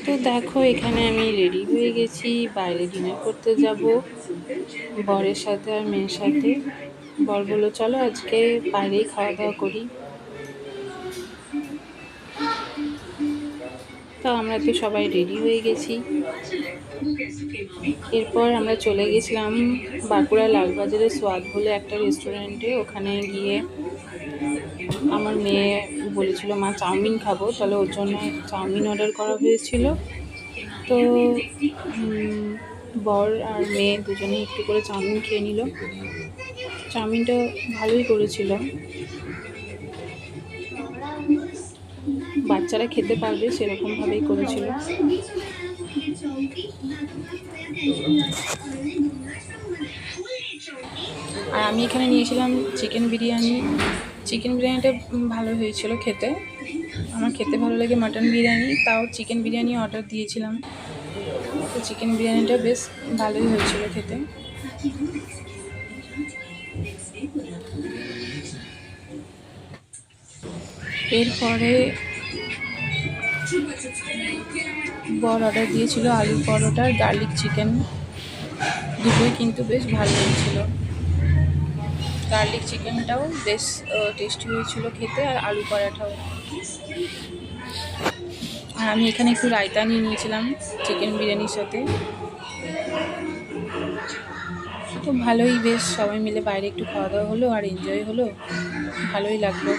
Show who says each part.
Speaker 1: তো দেখো এখানে আমি রেডি হয়ে গেছি, বাইরে ডিনার করতে যাব বরের সাথে আর মেয়ের সাথে। বর বললো চলো আজকে বাইরেই খাওয়া দাওয়া করি। তো আমরা তো সবাই রেডি হয়ে গেছি। এরপর আমরা চলে গেছিলাম বাঁকুড়া লালবাজারে সোয়াদ বলে একটা রেস্টুরেন্টে। ওখানে গিয়ে আমার মেয়ে বলেছিল মা চাউমিন খাবো, তাহলে ওর জন্য চাউমিন অর্ডার করা হয়েছিল। তো বর আর মেয়ে দুজনে একটু করে চাউমিন খেয়ে নিল। চাউমিনটা ভালোই করেছিল, বাচ্চারা খেতে পারবে সেরকমভাবেই করেছিল। আর আমি এখানে নিয়েছিলাম চিকেন বিরিয়ানি। চিকেন বিরিয়ানিটা ভালো হয়েছিল খেতে। আমার খেতে ভালো লাগে মাটন বিরিয়ানি, তাও চিকেন বিরিয়ানি অর্ডার দিয়েছিলাম। তো চিকেন বিরিয়ানিটা বেশ ভালোই হয়েছিল খেতে। এরপরে বর অর্ডার দিয়েছিল আলু পরোটা আর গার্লিক চিকেন, দুটোই কিন্তু বেশ ভালো হয়েছিল। গার্লিক চিকেনটাও বেশ টেস্টি হয়েছিল খেতে, আর আলু পরোটাও। আর আমি এখানে একটু রায়তা নিয়ে নিয়েছিলাম চিকেন বিরিয়ানির সাথে। তো ভালোই, বেশ সবাই মিলে বাইরে একটু খাওয়া দাওয়া হলো আর এনজয় হলো, ভালোই লাগলো।